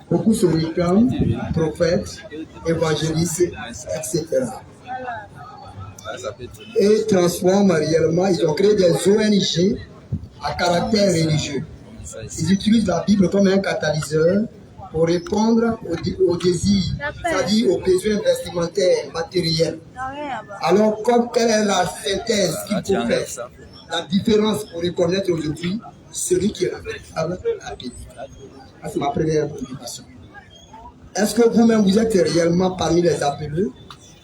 Beaucoup se réclament prophètes, évangélistes, etc. Et transforment réellement, ils ont créé des ONG à caractère religieux. Ils utilisent la Bible comme un catalyseur pour répondre aux désirs, c'est-à-dire aux besoins vestimentaires, matériels. Alors, quelle est la synthèse qu'il faut faire, la différence pour reconnaître aujourd'hui celui qui est la véritable appelé? C'est ma première préoccupation. Est-ce que vous-même, vous êtes réellement parmi les appelés?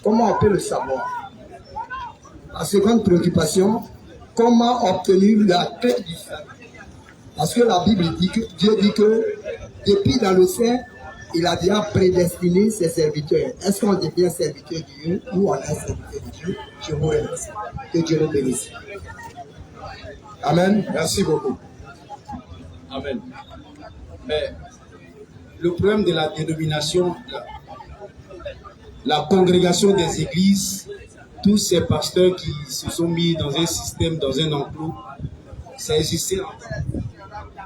Comment on peut le savoir? La seconde préoccupation, comment obtenir la paix du salut? Parce que la Bible dit que Dieu dit que depuis dans le sein, il a déjà prédestiné ses serviteurs. Est-ce qu'on devient serviteur de Dieu ou on est serviteur de Dieu? Je vous remercie. Que Dieu nous bénisse. Amen. Merci beaucoup. Amen. Mais le problème de la dénomination, la congrégation des églises, tous ces pasteurs qui se sont mis dans un système, dans un enclos, ça existait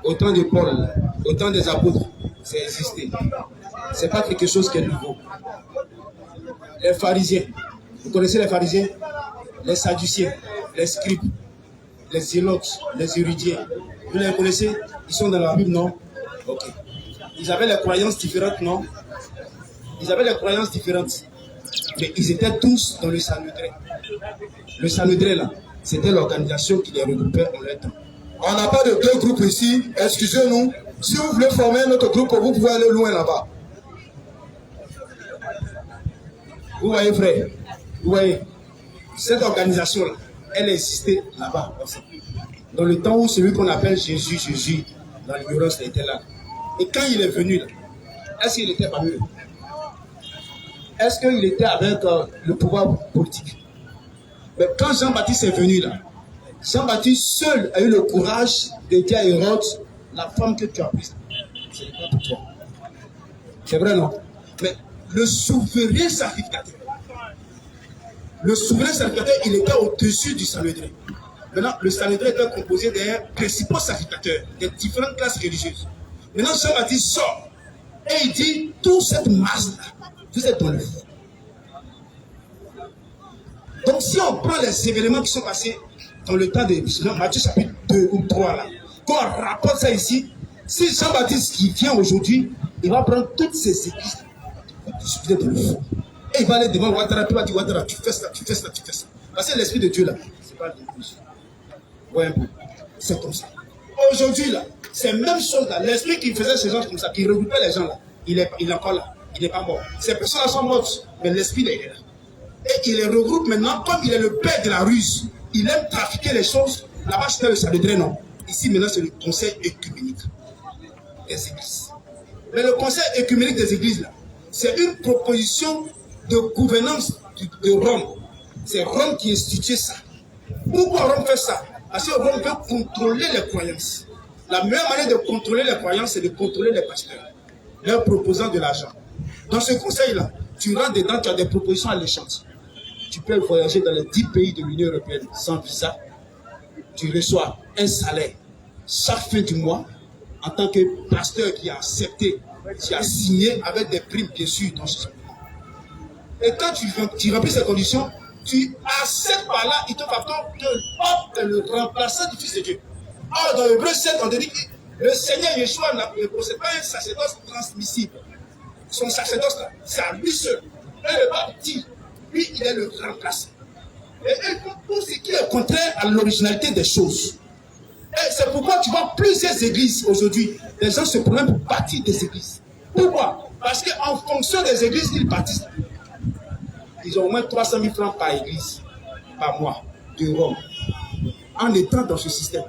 autant de Paul, autant des apôtres, ça existait. Ce n'est pas quelque chose qui est nouveau. Les pharisiens, vous connaissez les pharisiens? Les sadduciens, les scribes, les zélotes, les hérédiens. Vous les connaissez? Ils sont dans la Bible, non? Ok. Ils avaient les croyances différentes, non? Ils avaient les croyances différentes. Mais ils étaient tous dans le Sanhédrin. Le Sanhédrin, là, c'était l'organisation qui les regroupait en leur temps. On n'a pas de deux groupes ici. Excusez-nous. Si vous voulez former un autre groupe, vous pouvez aller loin là-bas. Vous voyez, frère? Vous voyez? Cette organisation-là, elle existait là-bas. Dans le temps où celui qu'on appelle Jésus, dans l'ignorance, il était là. Et quand il est venu là, est-ce qu'il était parmi eux? Est-ce qu'il était avec le pouvoir politique? Mais quand Jean-Baptiste est venu là, Jean-Baptiste seul a eu le courage de dire à Hérode, la femme que tu as prise, ce n'est pas pour toi. C'est vrai, non? Mais le souverain sacrificateur, il était au-dessus du Sanhédrin. Maintenant, le Sanhédrin était composé des principaux sacrificateurs, des différentes classes religieuses. Maintenant, Jean-Baptiste sort et il dit, toute cette masse-là, vous êtes dans le feu. Donc, si on prend les événements qui sont passés dans le temps de Matthieu chapitre 2 ou 3, là, qu'on rapporte ça ici, si Jean-Baptiste qui vient aujourd'hui, il va prendre toutes ces églises, vous êtes dans le feu. Et il va aller devant Ouattara, puis il va dire, Ouattara, tu fais ça, tu fais ça, tu fais ça. Parce que l'Esprit de Dieu, là, c'est pas le début. Ouais, un peu. C'est comme ça. Aujourd'hui, là, c'est même chose là. L'esprit qui faisait ces gens comme ça, qui regroupait les gens là, il est encore là. Il n'est pas mort. Ces personnes-là sont mortes, mais l'esprit là, il est là. Et il les regroupe maintenant, comme il est le père de la ruse. Il aime trafiquer les choses. Là-bas, c'était le Sanhédrin, non. Ici, maintenant, c'est le conseil œcuménique des églises. Mais le conseil œcuménique des églises, là, c'est une proposition de gouvernance de Rome. C'est Rome qui institue ça. Pourquoi Rome fait ça? Parce que Rome veut contrôler les croyances. La meilleure manière de contrôler les croyances, c'est de contrôler les pasteurs, leur proposant de l'argent. Dans ce conseil-là, tu rentres dedans, tu as des propositions alléchantes. Tu peux voyager dans les 10 pays de l'Union européenne sans visa. Tu reçois un salaire chaque fin du mois en tant que pasteur qui a accepté, qui a signé avec des primes bien sûr dans ce. Et quand tu remplis ces conditions, tu acceptes par là, il te fait que le remplaçant du Fils de Dieu. Or, dans Hébreux 7, on dit que le Seigneur Yeshua ne possède pas un sacerdoce transmissible. Son sacerdoce, c'est à lui seul. Il n'est pas petit. Lui, il est le remplaçant. Et il fait tout ce qui est contraire à l'originalité des choses. Et c'est pourquoi tu vois plusieurs églises aujourd'hui. Les gens se promènent pour bâtir des églises. Pourquoi? Parce qu'en fonction des églises qu'ils bâtissent, ils ont au moins 300 000 francs par église, par mois, d'euros, en étant dans ce système.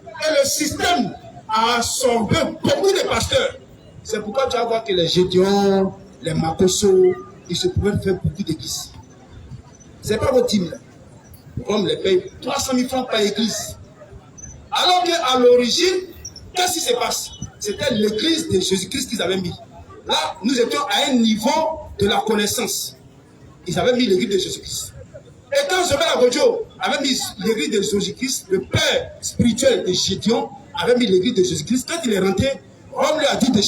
Et le système a absorbé beaucoup de pasteurs. C'est pourquoi tu vas voir que les Gédéons, les Makoso, ils se pouvaient faire beaucoup d'églises. Ce n'est pas votre team là. Rome les paye 300 000 francs par église. Alors qu'à l'origine, qu'est-ce qui se passe? C'était l'église de Jésus-Christ qu'ils avaient mis. Là, nous étions à un niveau de la connaissance. Ils avaient mis l'église de Jésus-Christ. Et quand Joël Agodjo avait mis l'église de Jésus-Christ, le père spirituel de Gédéon avait mis l'église de Jésus-Christ, quand il est rentré, Rome lui a dit de